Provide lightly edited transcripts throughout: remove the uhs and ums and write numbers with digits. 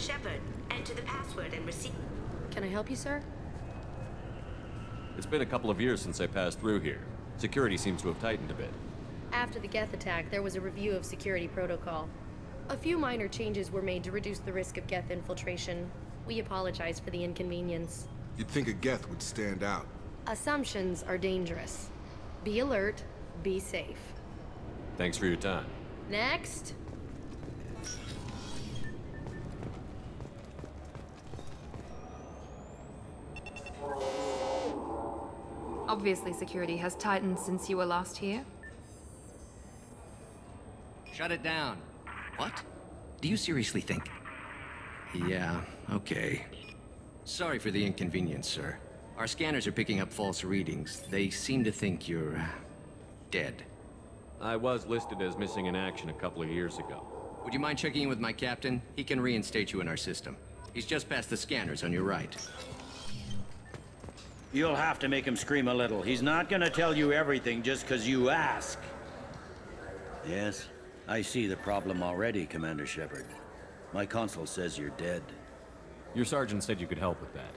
Shepard. Enter the password and receive. Can I help you, sir? It's been a couple of years since I passed through here. Security seems to have tightened a bit. After the Geth attack, there was a review of security protocol. A few minor changes were made to reduce the risk of Geth infiltration. We apologize for the inconvenience. You'd think a Geth would stand out. Assumptions are dangerous. Be alert, be safe. Thanks for your time. Next. Obviously, security has tightened since you were last here. Shut it down. What? Do you seriously think? Yeah, okay. Sorry for the inconvenience, sir. Our scanners are picking up false readings. They seem to think you're... dead. I was listed as missing in action a couple of years ago. Would you mind checking in with my captain? He can reinstate you in our system. He's just past the scanners on your right. You'll have to make him scream a little. He's not gonna tell you everything just 'cause you ask. Yes, I see the problem already, Commander Shepard. My console says you're dead. Your sergeant said you could help with that.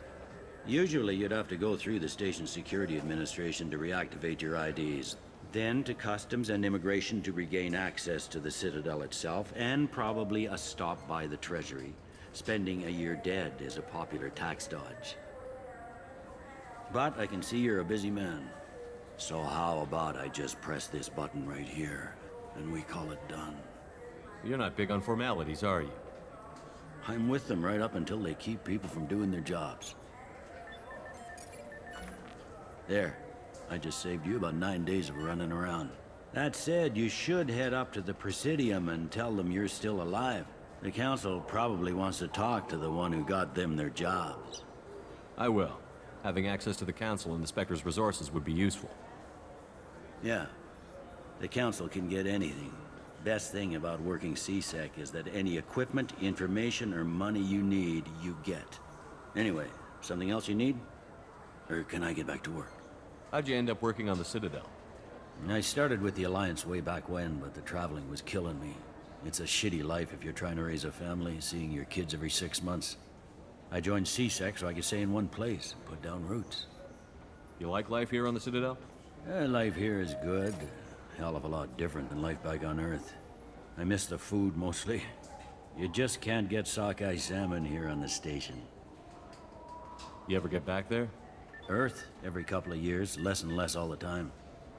Usually you'd have to go through the station security administration to reactivate your IDs, then to customs and immigration to regain access to the Citadel itself, and probably a stop by the Treasury. Spending a year dead is a popular tax dodge. But I can see you're a busy man. So how about I just press this button right here, and we call it done? You're not big on formalities, are you? I'm with them right up until they keep people from doing their jobs. There. I just saved you about 9 days of running around. That said, you should head up to the Presidium and tell them you're still alive. The Council probably wants to talk to the one who got them their jobs. I will. Having access to the Council and the Spectre's resources would be useful. Yeah. The Council can get anything. Best thing about working CSEC is that any equipment, information, or money you need, you get. Anyway, something else you need? Or can I get back to work? How'd you end up working on the Citadel? I started with the Alliance way back when, but the traveling was killing me. It's a shitty life if you're trying to raise a family, seeing your kids every 6 months. I joined CSEC so I could stay in one place, put down roots. You like life here on the Citadel? Life here is good. Hell of a lot different than life back on Earth. I miss the food mostly. You just can't get sockeye salmon here on the station. You ever get back there? Earth, every couple of years, less and less all the time.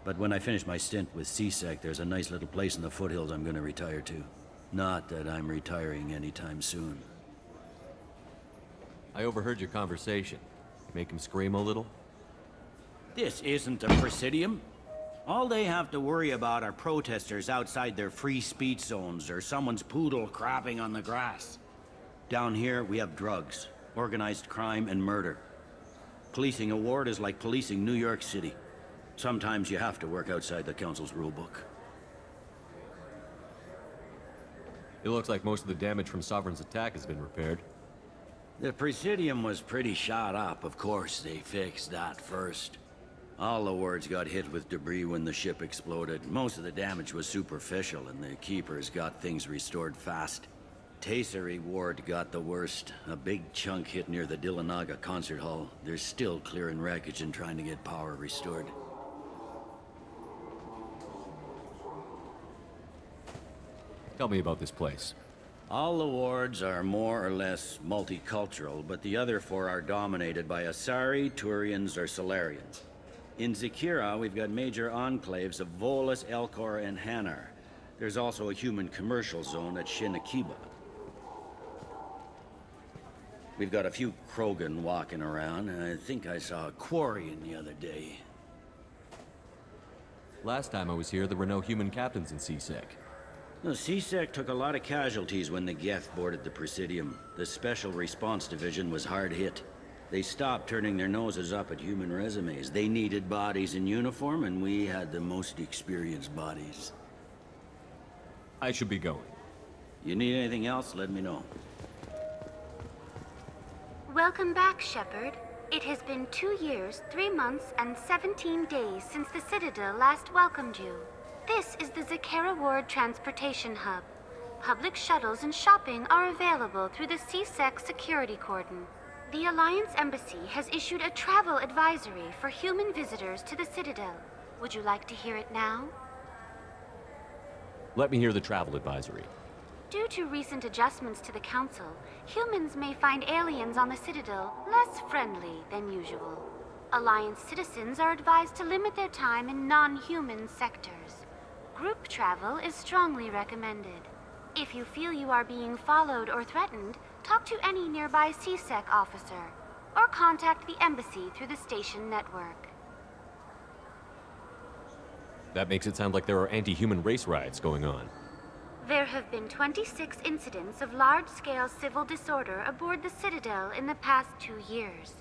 But when I finish my stint with CSEC, there's a nice little place in the foothills I'm gonna retire to. Not that I'm retiring anytime soon. I overheard your conversation. Make him scream a little? This isn't a Presidium. All they have to worry about are protesters outside their free speech zones or someone's poodle crapping on the grass. Down here, we have drugs, organized crime, and murder. Policing a ward is like policing New York City. Sometimes you have to work outside the Council's rulebook. It looks like most of the damage from Sovereign's attack has been repaired. The Presidium was pretty shot up. Of course, they fixed that first. All the wards got hit with debris when the ship exploded. Most of the damage was superficial, and the Keepers got things restored fast. Tasery Ward got the worst. A big chunk hit near the Dillanaga concert hall. They're still clearing wreckage and trying to get power restored. Tell me about this place. All the wards are more or less multicultural, but the other 4 are dominated by Asari, Turians, or Solarians. In Zakira, we've got major enclaves of Volus, Elcor, and Hanar. There's also a human commercial zone at Shinakiba. We've got a few Krogan walking around, and I think I saw a Quarian the other day. Last time I was here, there were no human captains in CSEC. The CSEC took a lot of casualties when the Geth boarded the Presidium. The Special Response Division was hard hit. They stopped turning their noses up at human resumes. They needed bodies in uniform, and we had the most experienced bodies. I should be going. You need anything else, let me know. Welcome back, Shepard. It has been 2 years, 3 months, and 17 days since the Citadel last welcomed you. This is the Zakera Ward Transportation Hub. Public shuttles and shopping are available through the CSEC security cordon. The Alliance Embassy has issued a travel advisory for human visitors to the Citadel. Would you like to hear it now? Let me hear the travel advisory. Due to recent adjustments to the Council, humans may find aliens on the Citadel less friendly than usual. Alliance citizens are advised to limit their time in non-human sectors. Group travel is strongly recommended. If you feel you are being followed or threatened, talk to any nearby CSEC officer, or contact the Embassy through the station network. That makes it sound like there are anti-human race riots going on. There have been 26 incidents of large-scale civil disorder aboard the Citadel in the past 2 years.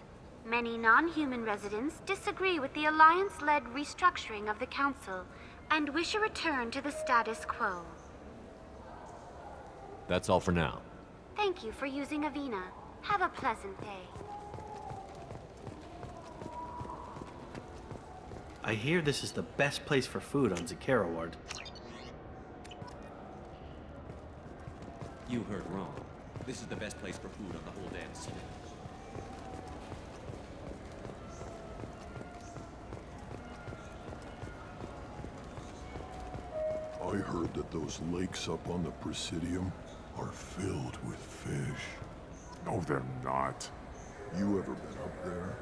Many non-human residents disagree with the Alliance-led restructuring of the Council and wish a return to the status quo. That's all for now. Thank you for using Avina. Have a pleasant day. I hear this is the best place for food on Zakera Ward. You heard wrong. This is the best place for food on the whole damn city. I heard that those lakes up on the Presidium are filled with fish. No, they're not. You ever been up there?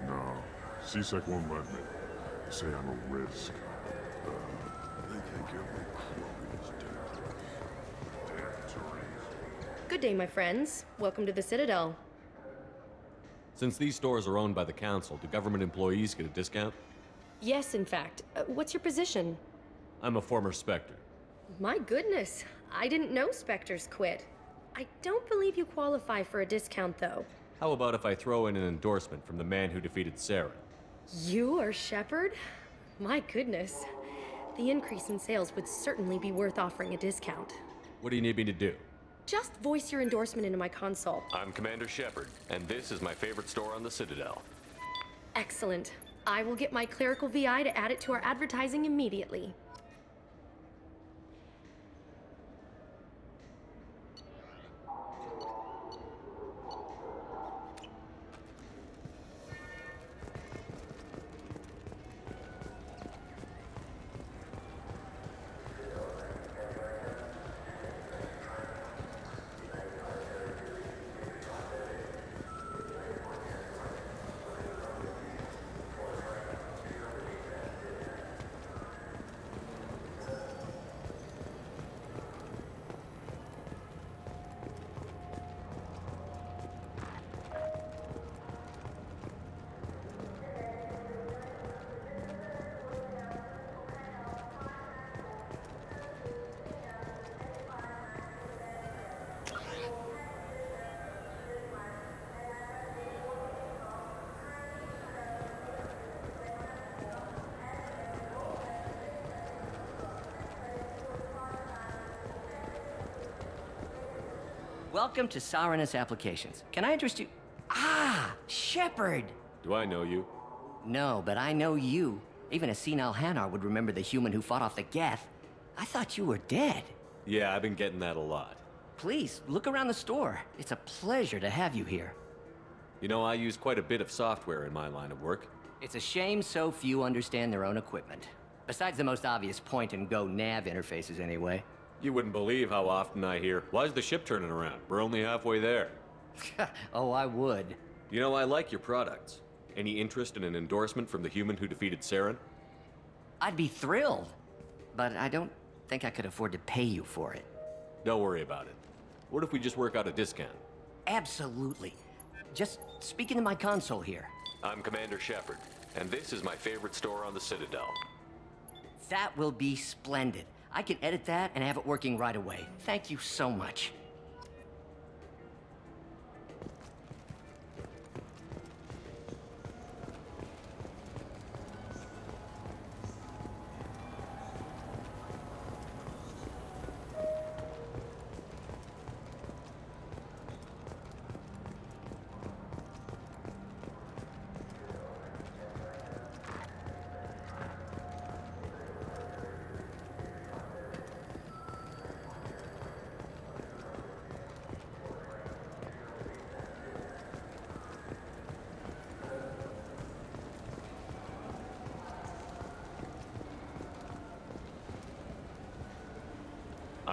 No. CSEC won't let me. They say I'm a risk. They think every crook is dangerous. Damn Therese. Good day, my friends. Welcome to the Citadel. Since these stores are owned by the Council, do government employees get a discount? Yes, in fact. What's your position? I'm a former Spectre. My goodness. I didn't know Spectres quit. I don't believe you qualify for a discount, though. How about if I throw in an endorsement from the man who defeated Sarah? You are Shepard? My goodness. The increase in sales would certainly be worth offering a discount. What do you need me to do? Just voice your endorsement into my console. I'm Commander Shepard, and this is my favorite store on the Citadel. Excellent. I will get my clerical VI to add it to our advertising immediately. Welcome to Saranus Applications. Can I interest you? Ah, Shepard! Do I know you? No, but I know you. Even a senile Hanar would remember the human who fought off the Geth. I thought you were dead. Yeah, I've been getting that a lot. Please, look around the store. It's a pleasure to have you here. You know, I use quite a bit of software in my line of work. It's a shame so few understand their own equipment. Besides the most obvious point-and-go nav interfaces, anyway. You wouldn't believe how often I hear, "Why's the ship turning around? We're only halfway there." Oh, I would. You know, I like your products. Any interest in an endorsement from the human who defeated Saren? I'd be thrilled. But I don't think I could afford to pay you for it. Don't worry about it. What if we just work out a discount? Absolutely. Just speak into my console here. I'm Commander Shepard, and this is my favorite store on the Citadel. That will be splendid. I can edit that and have it working right away. Thank you so much.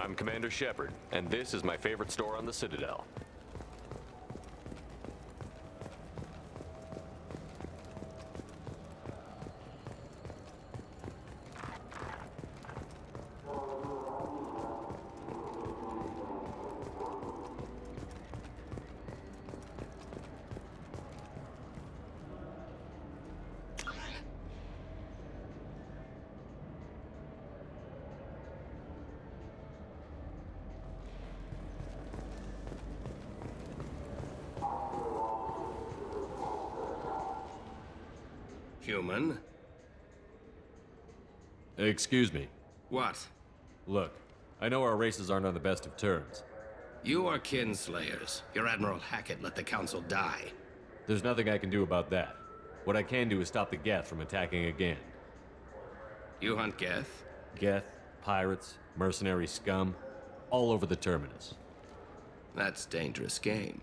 I'm Commander Shepard, and this is my favorite store on the Citadel. Human? Excuse me. What? Look, I know our races aren't on the best of terms. You are kinslayers. Your Admiral Hackett let the Council die. There's nothing I can do about that. What I can do is stop the Geth from attacking again. You hunt Geth? Geth, pirates, mercenary scum, all over the Terminus. That's dangerous game.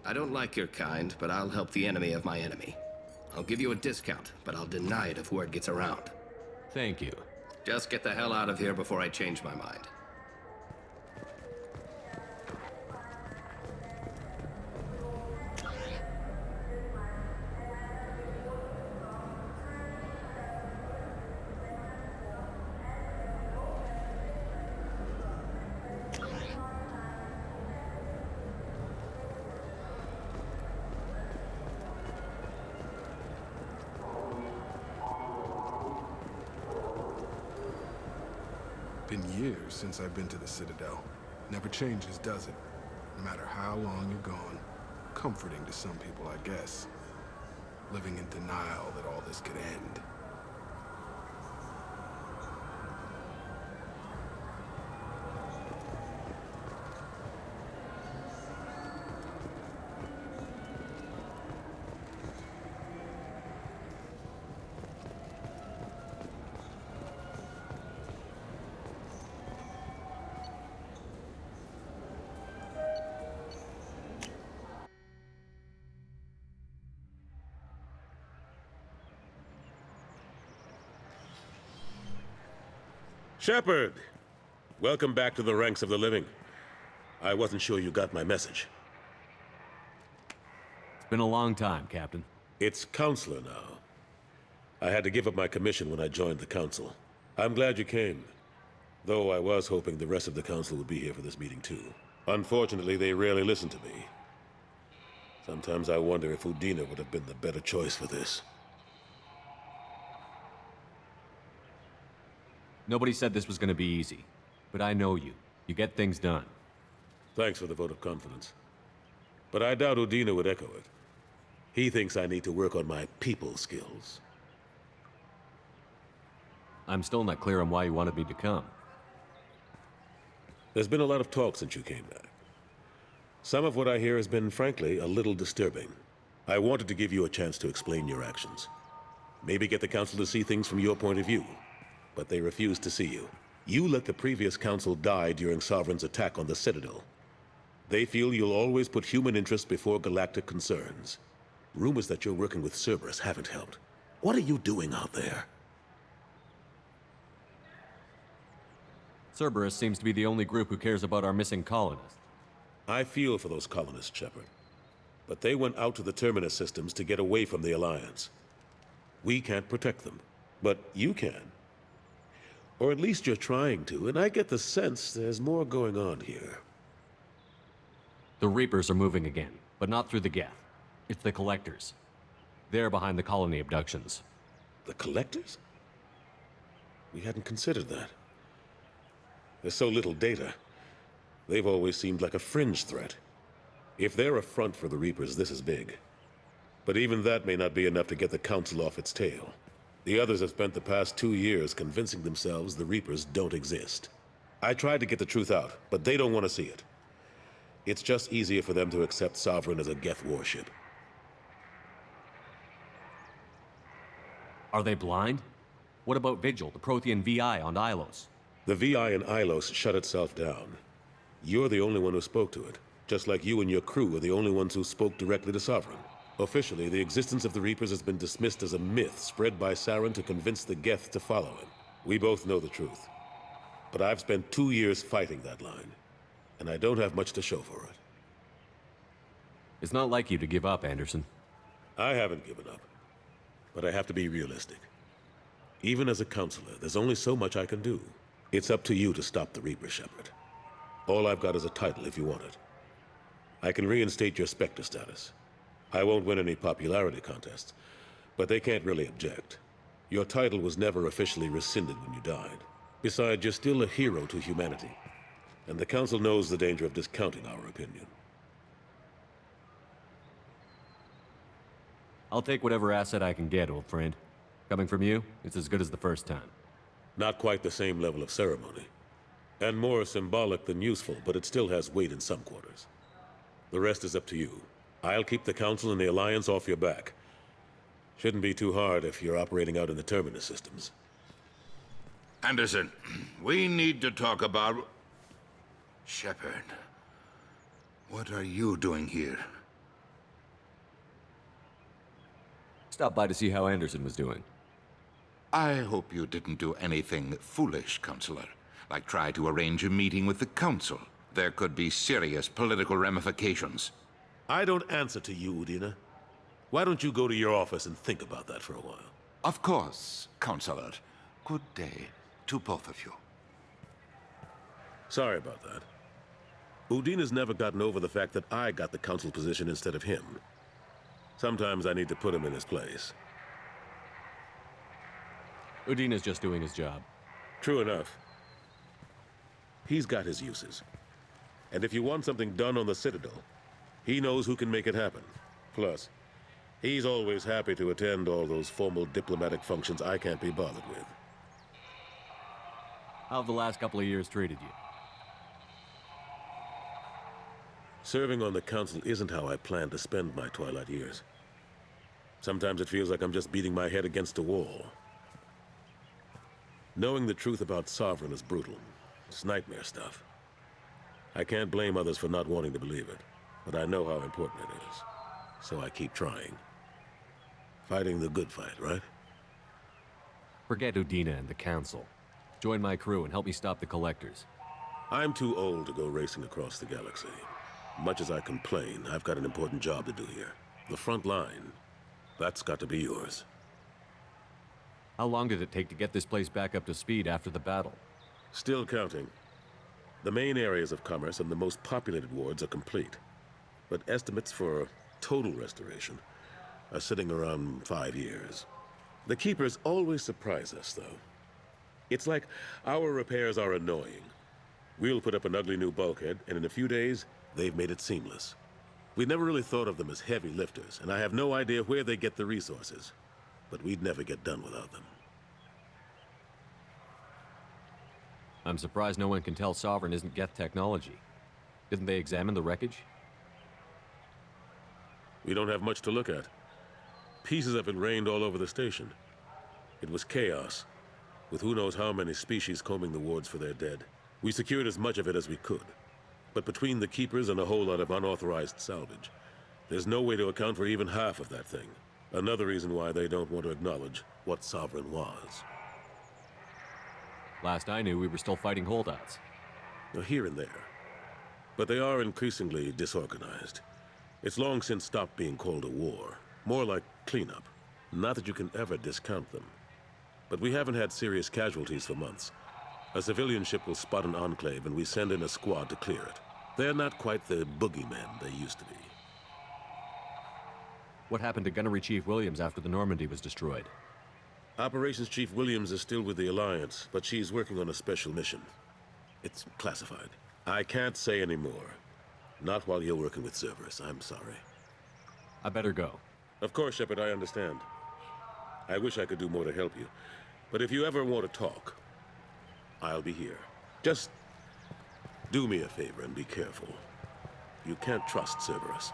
I don't like your kind, but I'll help the enemy of my enemy. I'll give you a discount, but I'll deny it if word gets around. Thank you. Just get the hell out of here before I change my mind. Been years since I've been to the Citadel. Never changes, does it? No matter how long you're gone. Comforting to some people, I guess. Living in denial that all this could end. Shepard! Welcome back to the ranks of the living. I wasn't sure you got my message. It's been a long time, Captain. It's Counselor now. I had to give up my commission when I joined the Council. I'm glad you came. Though I was hoping the rest of the Council would be here for this meeting too. Unfortunately, they rarely listen to me. Sometimes I wonder if Udina would have been the better choice for this. Nobody said this was going to be easy, but I know you. You get things done. Thanks for the vote of confidence. But I doubt Udina would echo it. He thinks I need to work on my people skills. I'm still not clear on why you wanted me to come. There's been a lot of talk since you came back. Some of what I hear has been, frankly, a little disturbing. I wanted to give you a chance to explain your actions. Maybe get the Council to see things from your point of view. But they refuse to see you. You let the previous Council die during Sovereign's attack on the Citadel. They feel you'll always put human interests before galactic concerns. Rumors that you're working with Cerberus haven't helped. What are you doing out there? Cerberus seems to be the only group who cares about our missing colonists. I feel for those colonists, Shepard. But they went out to the Terminus systems to get away from the Alliance. We can't protect them, but you can. Or at least you're trying to, and I get the sense there's more going on here. The Reapers are moving again, but not through the Geth. It's the Collectors. They're behind the colony abductions. The Collectors? We hadn't considered that. There's so little data. They've always seemed like a fringe threat. If they're a front for the Reapers, this is big. But even that may not be enough to get the Council off its tail. The others have spent the past 2 years convincing themselves the Reapers don't exist. I tried to get the truth out, but they don't want to see it. It's just easier for them to accept Sovereign as a Geth warship. Are they blind? What about Vigil, the Prothean VI on Ilos? The VI in Ilos shut itself down. You're the only one who spoke to it, just like you and your crew are the only ones who spoke directly to Sovereign. Officially, the existence of the Reapers has been dismissed as a myth spread by Saren to convince the Geth to follow him. We both know the truth. But I've spent 2 years fighting that line, and I don't have much to show for it. It's not like you to give up, Anderson. I haven't given up, but I have to be realistic. Even as a counselor, there's only so much I can do. It's up to you to stop the Reaper, Shepard. All I've got is a title if you want it. I can reinstate your Spectre status. I won't win any popularity contests, but they can't really object. Your title was never officially rescinded when you died. Besides, you're still a hero to humanity, and the Council knows the danger of discounting our opinion. I'll take whatever asset I can get, old friend. Coming from you, it's as good as the first time. Not quite the same level of ceremony, and more symbolic than useful, but it still has weight in some quarters. The rest is up to you. I'll keep the Council and the Alliance off your back. Shouldn't be too hard if you're operating out in the Terminus systems. Anderson, we need to talk about... Shepard, what are you doing here? Stopped by to see how Anderson was doing. I hope you didn't do anything foolish, Counselor. Like try to arrange a meeting with the Council. There could be serious political ramifications. I don't answer to you, Udina. Why don't you go to your office and think about that for a while? Of course, Counselor. Good day to both of you. Sorry about that. Udina's never gotten over the fact that I got the Council position instead of him. Sometimes I need to put him in his place. Udina's just doing his job. True enough. He's got his uses. And if you want something done on the Citadel, he knows who can make it happen. Plus, he's always happy to attend all those formal diplomatic functions I can't be bothered with. How have the last couple of years treated you? Serving on the Council isn't how I plan to spend my twilight years. Sometimes it feels like I'm just beating my head against a wall. Knowing the truth about Sovereign is brutal. It's nightmare stuff. I can't blame others for not wanting to believe it, but I know how important it is. So I keep trying. Fighting the good fight, right? Forget Udina and the Council. Join my crew and help me stop the Collectors. I'm too old to go racing across the galaxy. Much as I complain, I've got an important job to do here. The front line. That's got to be yours. How long did it take to get this place back up to speed after the battle? Still counting. The main areas of commerce and the most populated wards are complete. But estimates for total restoration are sitting around 5 years. The Keepers always surprise us, though. It's like our repairs are annoying. We'll put up an ugly new bulkhead, and in a few days, they've made it seamless. We never really thought of them as heavy lifters, and I have no idea where they get the resources. But we'd never get done without them. I'm surprised no one can tell Sovereign isn't Geth technology. Didn't they examine the wreckage? We don't have much to look at. Pieces of it rained all over the station. It was chaos, with who knows how many species combing the wards for their dead. We secured as much of it as we could. But between the Keepers and a whole lot of unauthorized salvage, there's no way to account for even half of that thing. Another reason why they don't want to acknowledge what Sovereign was. Last I knew, we were still fighting holdouts. Here and there. But they are increasingly disorganized. It's long since stopped being called a war. More like cleanup. Not that you can ever discount them. But we haven't had serious casualties for months. A civilian ship will spot an enclave and we send in a squad to clear it. They're not quite the boogeymen they used to be. What happened to Gunnery Chief Williams after the Normandy was destroyed? Operations Chief Williams is still with the Alliance, but she's working on a special mission. It's classified. I can't say any more. Not while you're working with Cerberus, I'm sorry. I better go. Of course, Shepard, I understand. I wish I could do more to help you. But if you ever want to talk, I'll be here. Just do me a favor and be careful. You can't trust Cerberus.